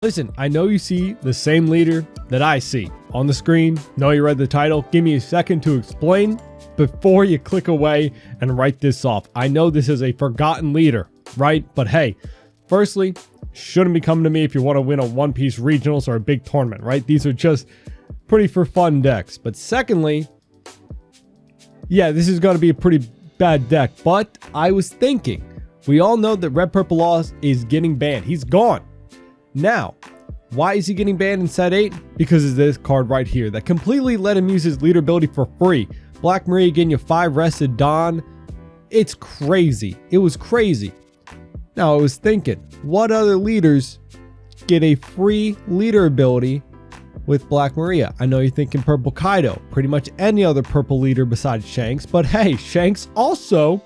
Listen, I know you see the same leader that I see on the screen. Know you read the title. Give me a second to explain before you click away and write this off. I know this is a forgotten leader, right? But hey, firstly, shouldn't be coming to me if you want to win a One Piece regionals or a big tournament, right? These are just pretty for fun decks. But secondly, yeah, this is going to be a pretty bad deck. But I was thinking, we all know that Red Purple Loss is getting banned. He's gone. Now, why is he getting banned in set 8? Because of this card right here that completely let him use his leader ability for free. Black Maria getting you 5 rested Dawn. It's crazy. It was crazy. Now, I was thinking, what other leaders get a free leader ability with Black Maria? I know you're thinking Purple Kaido, pretty much any other purple leader besides Shanks. But hey, Shanks also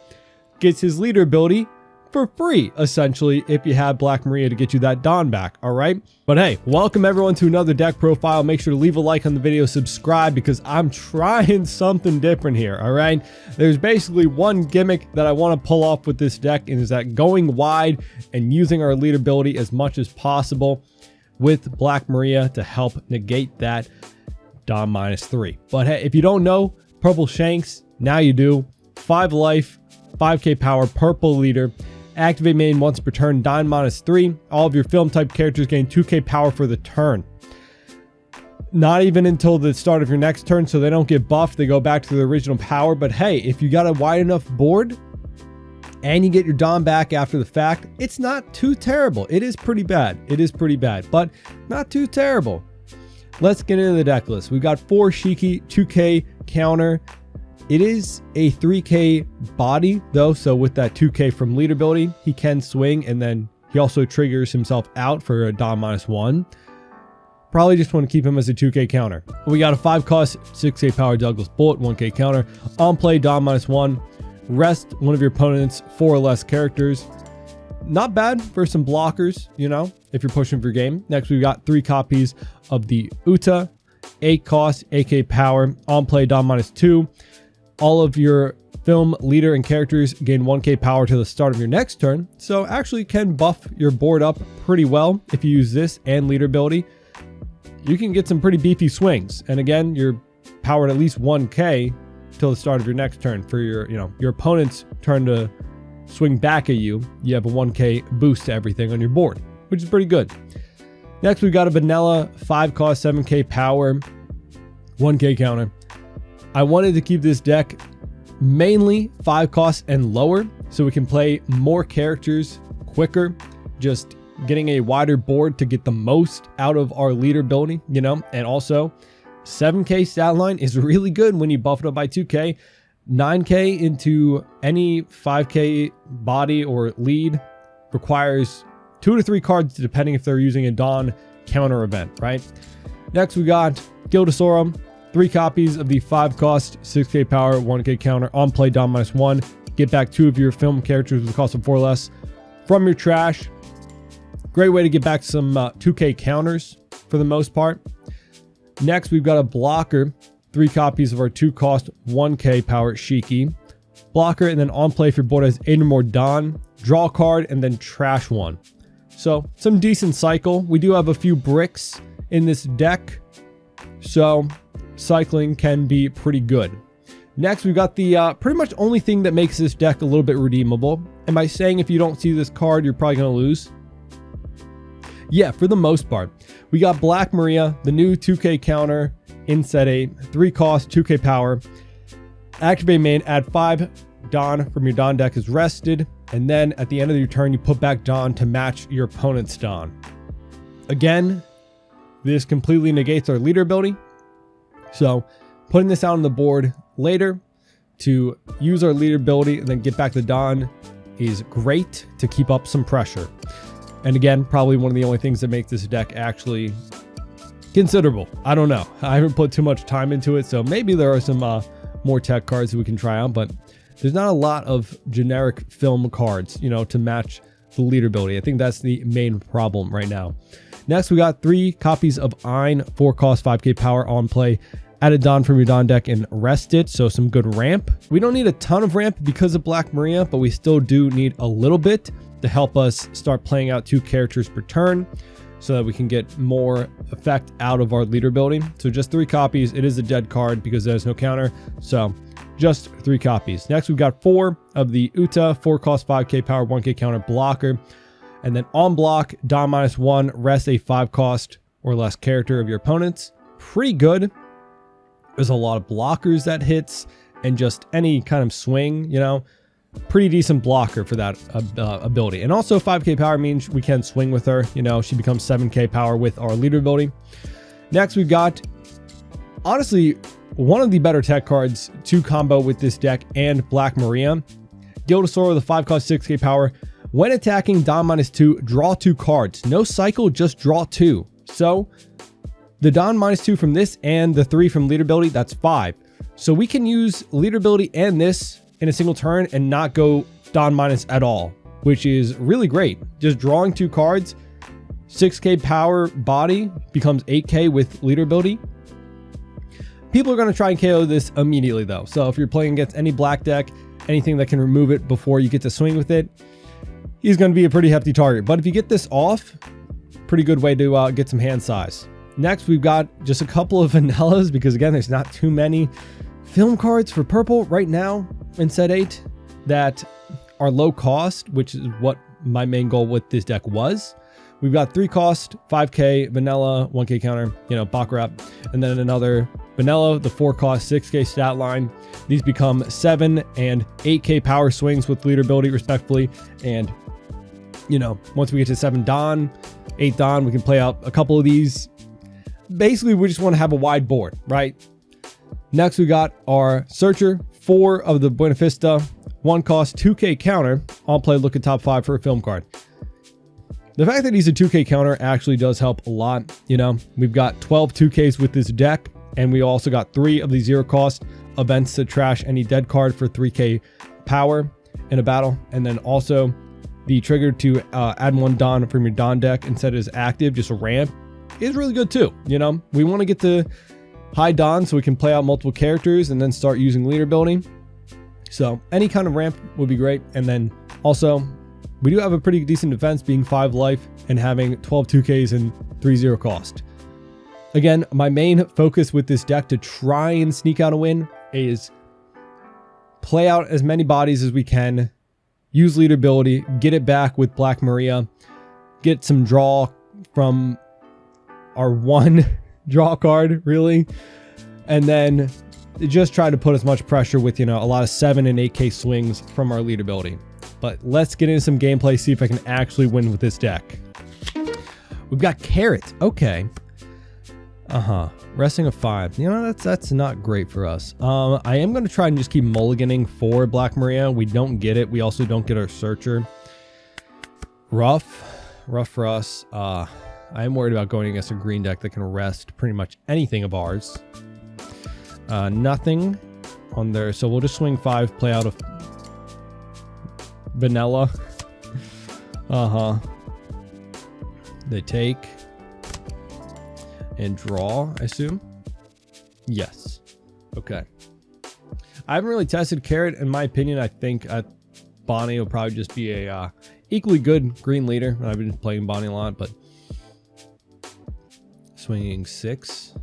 gets his leader ability for free, essentially, if you have Black Maria to get you that Dawn back, all right? But hey, welcome everyone to another deck profile. Make sure to leave a like on the video, subscribe, because I'm trying something different here, all right? There's basically one gimmick that I want to pull off with this deck, and is that going wide and using our leader ability as much as possible with Black Maria to help negate that Dawn -3. But hey, if you don't know Purple Shanks, now you do. 5 life, 5k power, purple leader. Activate main once per turn, Dawn -3. All of your film type characters gain 2k power for the turn. Not even until the start of your next turn, so they don't get buffed. They go back to the original power. But hey, if you got a wide enough board and you get your Dawn back after the fact, it's not too terrible. It is pretty bad. It is pretty bad, but not too terrible. Let's get into the deck list. We've got 4 Shiki, 2k counter. It is a 3k body though, so with that 2k from leader ability, he can swing, and then he also triggers himself out for a Dawn -1. Probably just want to keep him as a 2k counter. We got a 5 cost, 6k power Douglas Bullet, 1k counter. On play, Dawn -1. Rest one of your opponent's 4 or less characters. Not bad for some blockers, you know, if you're pushing for game. Next, we've got 3 copies of the Uta, 8 cost, 8k power. On play, Dawn -2. All of your film leader and characters gain 1k power to the start of your next turn, so actually can buff your board up pretty well. If you use this and leader ability, you can get some pretty beefy swings, and again, you're powered at least 1k till the start of your next turn. For your, your opponent's turn to swing back at you, you have a 1k boost to everything on your board, which is pretty good. Next, we've got a vanilla 5 cost, 7k power, 1k counter. I wanted to keep this deck mainly 5 costs and lower, so we can play more characters quicker, just getting a wider board to get the most out of our leader ability, and also 7k stat line is really good when you buff it up by 2k. 9k into any 5k body or lead requires 2 to 3 cards, depending if they're using a Dawn counter event, right? Next, we got Gildasaur. 3 copies of the 5 cost, 6k power, 1k counter. On play, Dawn -1. Get back 2 of your film characters with a cost of 4 less from your trash. Great way to get back some 2k counters for the most part. Next, we've got a blocker. 3 copies of our 2 cost, 1k power Shiki. Blocker, and then on play if your board has 8 or more Dawn, draw a card, and then trash 1. So some decent cycle. We do have a few bricks in this deck, so cycling can be pretty good. Next, we've got the pretty much only thing that makes this deck a little bit redeemable. Am I saying if you don't see this card, you're probably going to lose? Yeah, for the most part. We got Black Maria, the new 2k counter in set 8, 3 cost, 2k power. Activate main, add 5 Dawn from your Dawn deck is rested, and then at the end of your turn, you put back Dawn to match your opponent's Dawn. Again, this completely negates our leader ability. So putting this out on the board later to use our leader ability and then get back the Dawn is great to keep up some pressure. And again, probably one of the only things that makes this deck actually considerable. I don't know. I haven't put too much time into it, so maybe there are some more tech cards that we can try out, but there's not a lot of generic film cards, to match the leader ability. I think that's the main problem right now. Next, we got 3 copies of Ein, 4 cost, 5k power. On play, add a Dawn from your Dawn deck and rest it, so some good ramp. We don't need a ton of ramp because of Black Maria, but we still do need a little bit to help us start playing out 2 characters per turn. so that we can get more effect out of our leader building. So just 3 copies. It is a dead card because there's no counter. So just 3 copies. Next, we've got 4 of the Uta, 4 cost 5k power, 1k counter blocker. And then on block, Don -1, rest a 5 cost or less character of your opponent's. Pretty good. There's a lot of blockers that hits and just any kind of swing, you know, pretty decent blocker for that ability. And also 5k power means we can swing with her. You know, she becomes 7k power with our leader ability. Next, we've got, honestly, one of the better tech cards to combo with this deck and Black Maria. Gildosaur with a 5 cost 6k power. When attacking, Don -2, draw 2 cards. No cycle, just draw 2. So the Don -2 from this and the 3 from leader ability, that's 5. So we can use leader ability and this in a single turn and not go Don minus at all, which is really great. Just drawing 2 cards, 6k power body becomes 8k with leader ability. People are going to try and KO this immediately though. So if you're playing against any black deck, anything that can remove it before you get to swing with it, he's going to be a pretty hefty target. But if you get this off, pretty good way to get some hand size. Next, we've got just a couple of vanillas because again, there's not too many film cards for purple right now in set 8 that are low cost, which is what my main goal with this deck was. We've got 3 cost, 5k vanilla, 1k counter, you know, Baccarat, and then another vanilla, the 4 cost, 6k stat line. These become 7 and 8k power swings with leader ability respectively. And, you know, once we get to 7 Don, 8 Don, we can play out a couple of these. Basically, we just want to have a wide board, right? Next, we got our Searcher, 4 of the Buena Vista, 1 cost, 2k counter. On play, look at top 5 for a film card. The fact that he's a 2k counter actually does help a lot. You know, we've got 12 2ks with this deck, and we also got 3 of the 0 cost events to trash any dead card for 3k power in a battle. And then also the trigger to add 1 Don from your Don deck and set it as active, just a ramp, is really good too. You know, we want to get to high Don so we can play out multiple characters and then start using leader building. So any kind of ramp would be great. And then also, we do have a pretty decent defense, being 5 life and having 12 2Ks and 3 0 cost. Again, my main focus with this deck to try and sneak out a win is play out as many bodies as we can, use leader ability, get it back with Black Maria, get some draw from our 1 draw card, really, and then just try to put as much pressure with, you know, a lot of 7 and 8k swings from our leader ability. But let's get into some gameplay, see if I can actually win with this deck. We've got Carrot. Okay. Resting a 5. You know, that's not great for us. I am going to try and just keep mulliganing for Black Maria. We don't get it. We also don't get our Searcher. Rough for us. I am worried about going against a green deck that can rest pretty much anything of ours. Nothing on there. So we'll just swing 5, play out of vanilla. They take and draw, I assume. Yes. Okay. I haven't really tested Carrot. In my opinion, I think Bonnie will probably just be a equally good green leader. I've been playing Bonnie a lot, but swinging 6.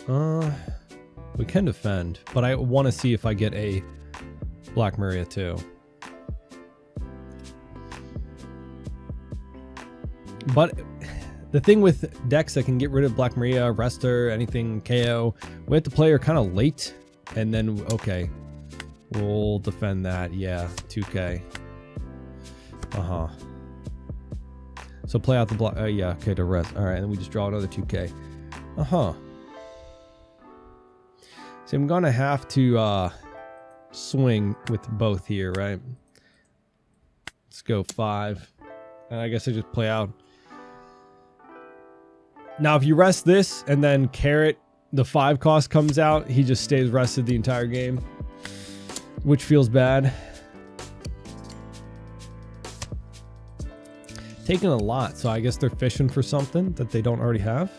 We can defend, but I want to see if I get a Black Maria too. But the thing with decks that can get rid of Black Maria, Rester, anything KO, we have to play her kind of late, and then, okay, we'll defend that. Yeah, 2k. So play out the block. Yeah, okay, to rest. All right, and then we just draw another 2k. See, I'm gonna have to swing with both here, right? Let's go 5, and I guess I just play out. Now, if you rest this and then Carrot, the 5 cost comes out, he just stays rested the entire game, which feels bad. Taking a lot, so I guess they're fishing for something that they don't already have.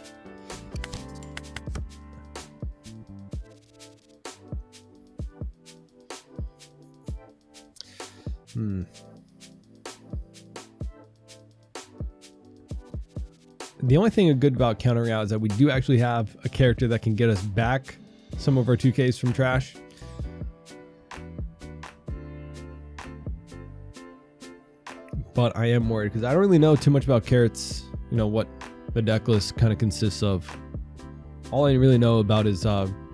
The only thing good about countering out is that we do actually have a character that can get us back some of our 2Ks from trash. But I am worried because I don't really know too much about carrots, you know, what the deck list kind of consists of. All I really know about is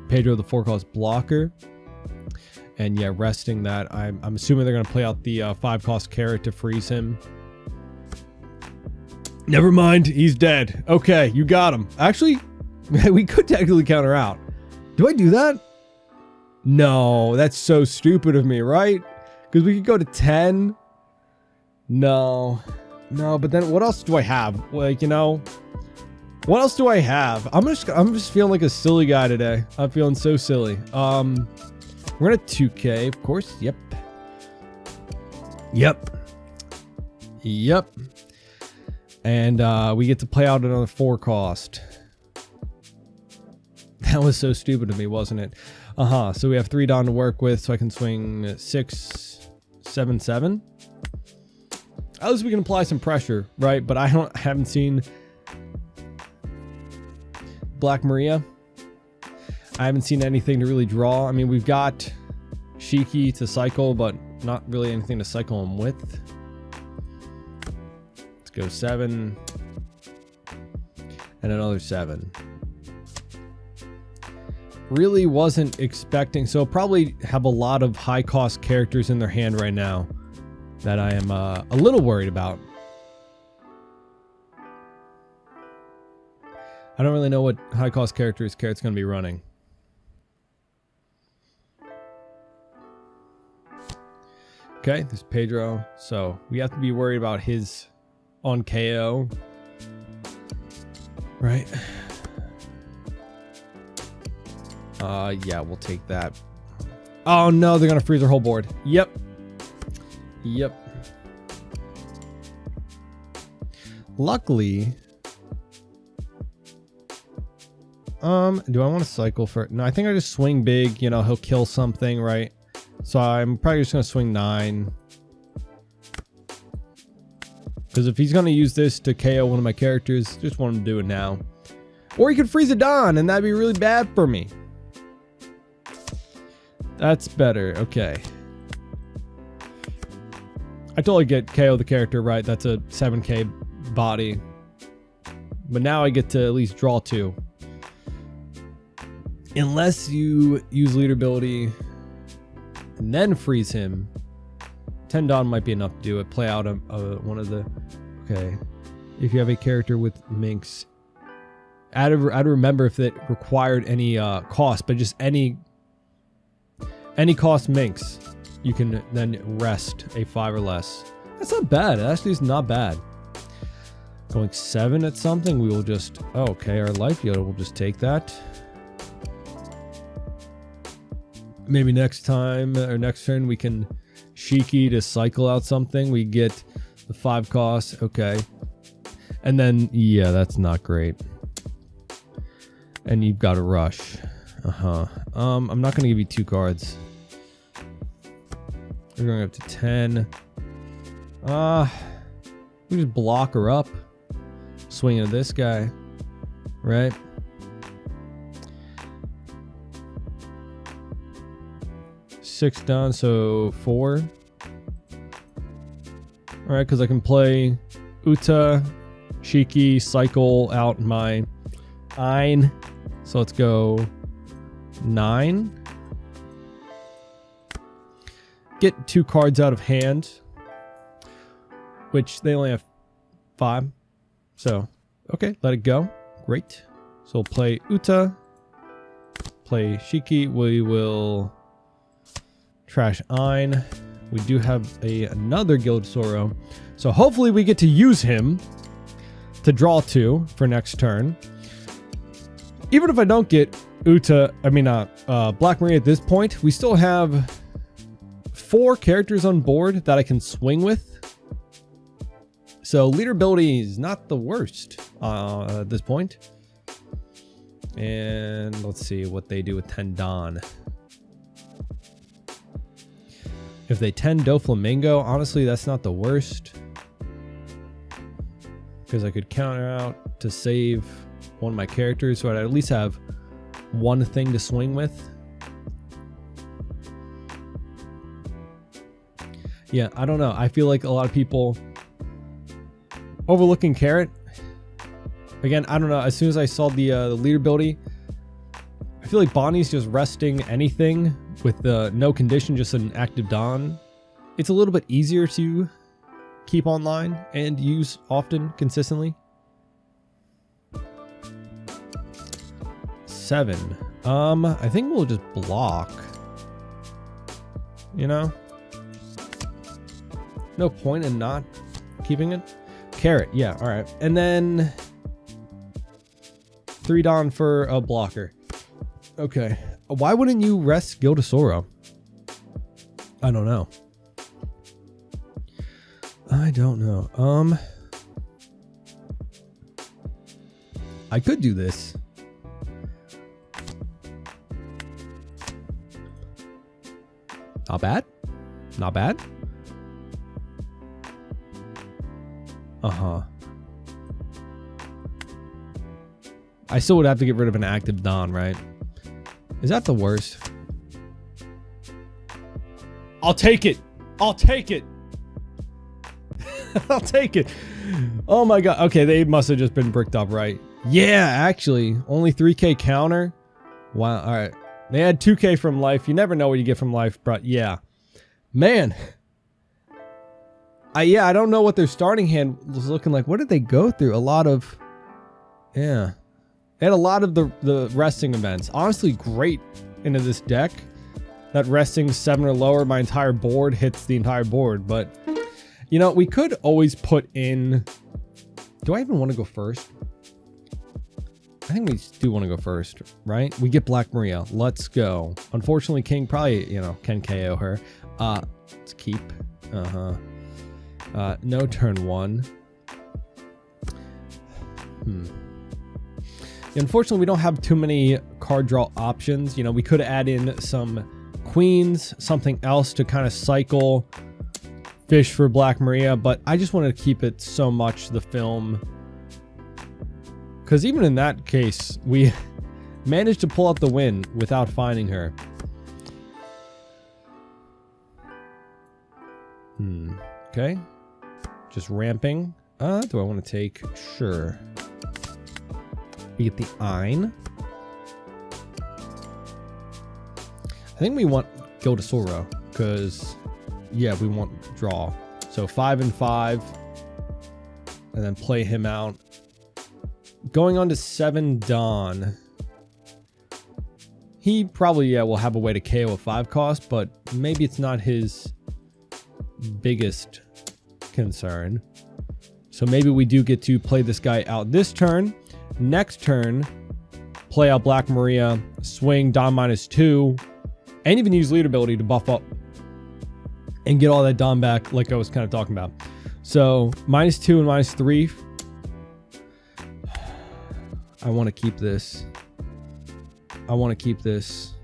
Pedro the 4-cost blocker. And yeah, resting that. I'm assuming they're going to play out the 5-cost carrot to freeze him. Never mind, he's dead. Okay, you got him. Actually, we could technically counter out. Do I do that? No, that's so stupid of me, right? Because we could go to 10. No, but then what else do I have? Like, you know, what else do I have? I'm just feeling like a silly guy today. I'm feeling so silly. We're gonna 2K, of course. Yep. And we get to play out another 4-cost. That was so stupid of me, wasn't it? So we have 3 Dawn to work with, so I can swing 6, 7, 7. At least we can apply some pressure, right? But I haven't seen Black Maria. I haven't seen anything to really draw. I mean, we've got Shiki to cycle, but not really anything to cycle him with. Let's go 7 and another 7. Really wasn't expecting, so probably have a lot of high cost characters in their hand right now that I am a little worried about. I don't really know what high cost characters Carrot's going to be running. Okay, there's Pedro. So we have to be worried about his on KO. Right. Yeah, we'll take that. Oh no, they're going to freeze our whole board. Yep. Luckily, do I want to cycle for it? No, I think I just swing big, you know, he'll kill something, right? So I'm probably just going to swing 9. Because if he's going to use this to KO one of my characters, just want him to do it now. Or he could freeze a Dawn, and that'd be really bad for me. That's better. Okay. I totally get KO the character, right? That's a 7k body. But now I get to at least draw 2. Unless you use leader ability and then freeze him. 10 Dawn might be enough to do it. Play out one of the... Okay. If you have a character with Minx. I'd remember if it required any cost, but just any cost Minx. You can then rest a 5 or less. That's not bad. It actually is not bad. Going 7 at something, we will just... Oh, okay, our life Yoda will just take that. Maybe next time or next turn we can Shiki to cycle out something. We get the 5 cost. Okay. And then, yeah, that's not great. And you've got a rush. I'm not going to give you 2 cards. We're going up to 10. We just block her up. Swing at this guy. Right? Six down, so 4. Alright, because I can play Uta, Shiki, cycle out my Ein. So let's go 9. Get 2 cards out of hand, which they only have 5. So, okay, let it go. Great. So we'll play Uta, play Shiki. We will trash Ein. We do have another Guild Soro. So hopefully we get to use him to draw 2 for next turn. Even if I don't get Black Maria at this point, we still have 4 characters on board that I can swing with. So leader ability is not the worst at this point. And let's see what they do with 10 Dawn. If they 10 Doflamingo, honestly, that's not the worst. because I could counter out to save one of my characters, so I'd at least have one thing to swing with. Yeah, I don't know. I feel like a lot of people overlooking Carrot. Again, I don't know. As soon as I saw the leader ability, I feel like Bonnie's just resting anything with no condition, just an active Dawn. It's a little bit easier to keep online and use often, consistently. 7. I think we'll just block. You know? No point in not keeping it. Carrot, yeah, alright. And then 3 Dawn for a blocker. Okay. Why wouldn't you rest Guild of Sorrow? I don't know. I don't know. I could do this. Not bad. Not bad. Uh-huh. I still would have to get rid of an active Dawn, right? Is that the worst? I'll take it. I'll take it. I'll take it. Oh my god. Okay, they must have just been bricked up, right? Yeah, actually. Only 3k counter. Wow. All right. They had 2k from life. You never know what you get from life, but yeah. Man. Yeah, I don't know what their starting hand was looking like. What did they go through? A lot of... Yeah. They had a lot of the resting events. Honestly, great into this deck. That resting 7 or lower, my entire board hits the entire board. But, you know, we could always put in... Do I even want to go first? I think we do want to go first, right? We get Black Maria. Let's go. Unfortunately, King probably, you know, can KO her. Let's keep. No turn 1. Unfortunately, we don't have too many card draw options. You know, we could add in some queens, something else to kind of cycle fish for Black Maria, but I just wanted to keep it so much the film. Because even in that case, we managed to pull out the win without finding her. Okay. Just ramping. Do I want to take? Sure. We get the Ein. I think we want Guild of Sorrow because, yeah, we want draw. So 5 and 5, and then play him out. Going on to 7 Dawn. He probably, yeah, will have a way to KO a 5 cost, but maybe it's not his biggest concern. So maybe we do get to play this guy out this turn. Next turn, play out Black Maria, swing Dawn -2, and even use lead ability to buff up and get all that Dawn back like I was kind of talking about. So -2 and -3. I want to keep this. I want to keep this.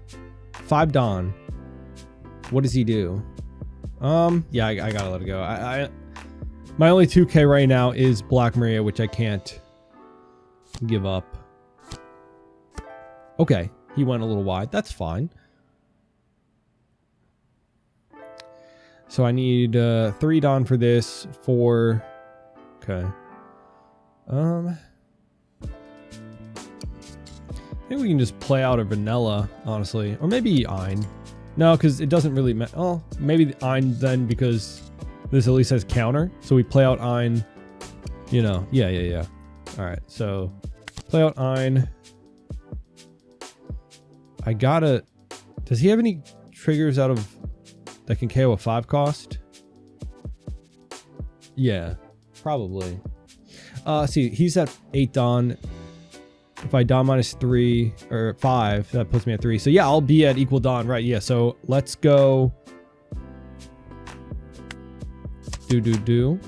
5 Dawn. What does he do? Yeah, I gotta let it go. My only 2k right now is Black Maria, which I can't give up. Okay, he went a little wide. That's fine. So I need 3 Dawn for this. 4. Okay. I think we can just play out a vanilla, honestly, or maybe Ein. No, because it doesn't really matter. Oh, maybe the Ein then, because this at least has counter. So we play out Ein. You know, yeah. All right, so play out Ein. I gotta. Does he have any triggers out of that can KO a 5 cost? Yeah, probably. See, he's at 8 Dawn. If I Dawn -3 or 5, that puts me at 3. So yeah, I'll be at equal Dawn, right? Yeah, so let's go. Do.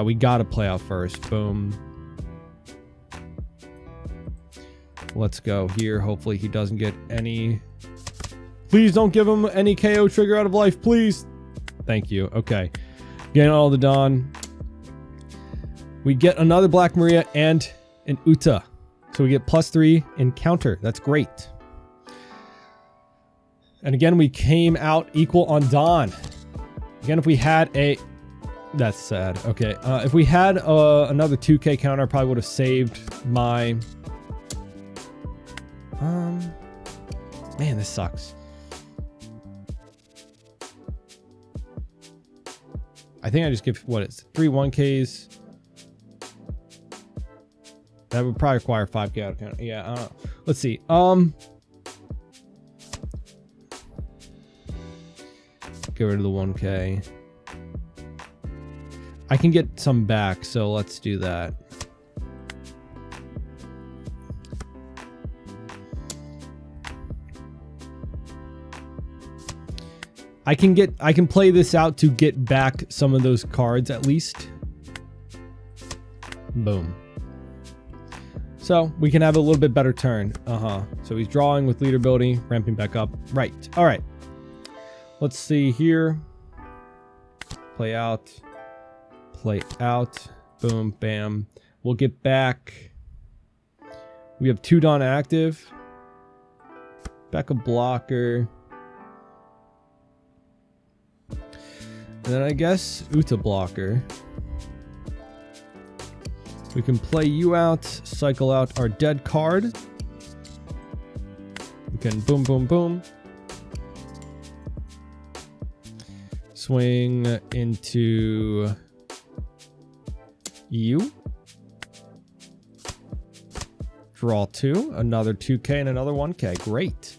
We gotta play out first. Boom. Let's go here. Hopefully he doesn't get any. Please don't give him any KO trigger out of life, please. Thank you. Okay. Getting all the Dawn. We get another Black Maria and an Uta. So we get +3 in counter. That's great. And again, we came out equal on Dawn. Again, if we had a... That's sad. Okay. If we had another 2K counter, I probably would have saved my... Man, this sucks. I think I just give, what, it's 3 1Ks. That would probably require 5K out of counter. Yeah, I don't know. Let's see. Get rid of the 1K. I can get some back, so let's do that. I can play this out to get back some of those cards at least. Boom. So we can have a little bit better turn. So he's drawing with leader ability, ramping back up. Right. All right. Let's see here. Play out. Play out. Boom. Bam. We'll get back. We have 2 Dawn active. Back a blocker. And then I guess Uta blocker. We can play you out, cycle out our dead card. We can boom, boom, boom. Swing into you. Draw 2, another 2K and another 1K. Great.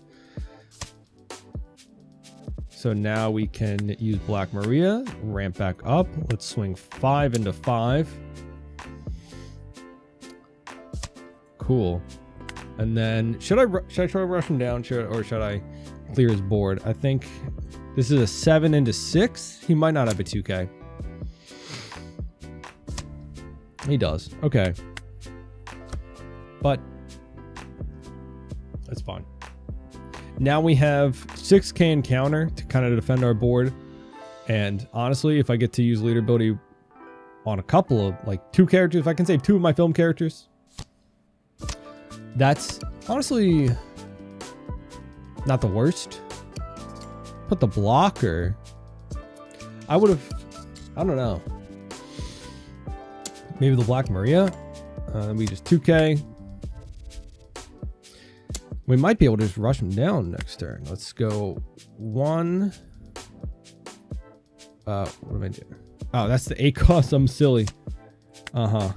So now we can use Black Maria, ramp back up. Let's swing 5 into 5. Cool. And then should I try to rush him down, or should I clear his board? I think this is a 7 into 6. He might not have a 2K. He does. Okay. But that's fine. Now we have 6K in counter to kind of defend our board. And honestly, if I get to use leader ability on a couple of, like, 2 characters, if I can save 2 of my film characters, that's honestly not the worst. Put the blocker. I would have, I don't know. Maybe the Black Maria. We just 2K. We might be able to just rush him down next turn. Let's go 1. What am I doing? Oh, that's the 8 cost. I'm silly. Then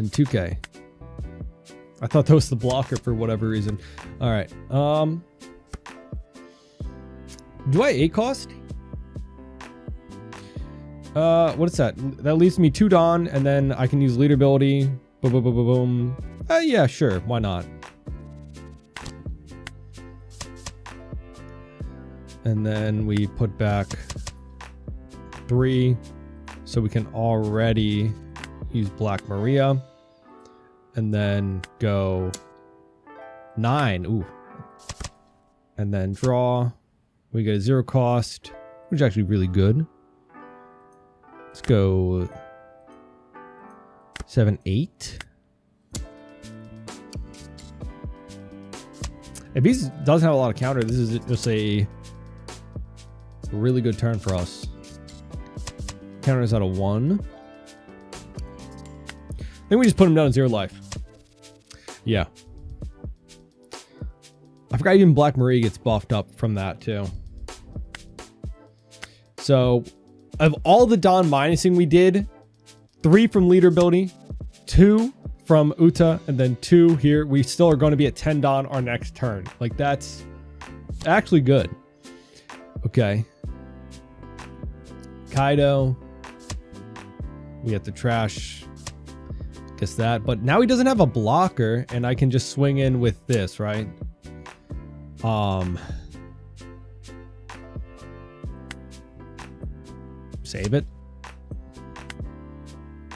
2K. I thought that was the blocker for whatever reason. All right. Do I 8 cost? What is that? That leaves me 2 Dawn, and then I can use leader ability. Boom, boom, boom, boom, boom. Yeah, sure. Why not? And then we put back 3, so we can already use Black Maria. And then go 9. Ooh. And then draw. We get a 0 cost, which is actually really good. Let's go 7, 8. If he doesn't have a lot of counter, this is just a really good turn for us. Counter is out of 1. I think we just put him down to 0 life. Yeah. I forgot even Black Maria gets buffed up from that too. So, of all the Dawn minusing we did, 3 from leader ability, 2 from Uta, and then 2 here, we still are going to be at 10 Dawn our next turn. Like, that's actually good. Okay. Kaido. We have to trash. Guess that. But now he doesn't have a blocker, and I can just swing in with this, right? Save it.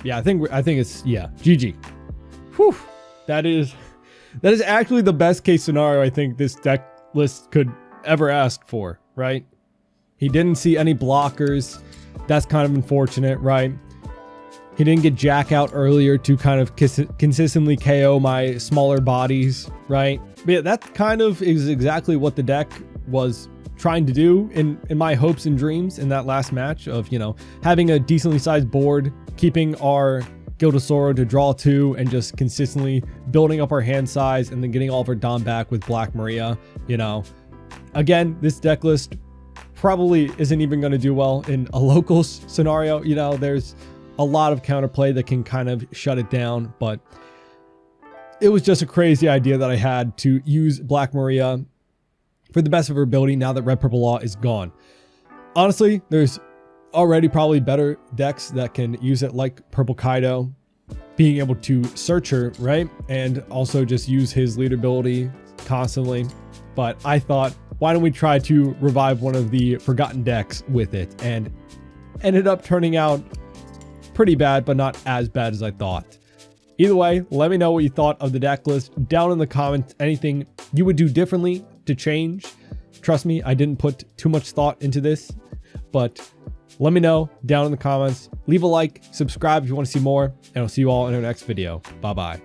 Yeah, I think it's, yeah, GG. Whew. That is actually the best case scenario I think this deck list could ever ask for, right? He didn't see any blockers. That's kind of unfortunate, right? He didn't get Jack out earlier to kind of consistently KO my smaller bodies, right? But yeah, that kind of is exactly what the deck was trying to do in my hopes and dreams in that last match of, you know, having a decently sized board, keeping our Gildosaur to draw 2 and just consistently building up our hand size and then getting all of our Dom back with Black Maria, you know. Again, this deck list probably isn't even going to do well in a locals scenario. You know, there's a lot of counterplay that can kind of shut it down, but it was just a crazy idea that I had to use Black Maria for the best of her ability now that Red Purple Law is gone. Honestly, there's already probably better decks that can use it, like Purple Kaido, being able to search her, right? And also just use his lead ability constantly. But I thought, why don't we try to revive one of the forgotten decks with it? And ended up turning out pretty bad, but not as bad as I thought. Either way, let me know what you thought of the deck list down in the comments. Anything you would do differently to change? Trust me, I didn't put too much thought into this, but let me know down in the comments. Leave a like, subscribe if you want to see more, and I'll see you all in our next video. Bye-bye.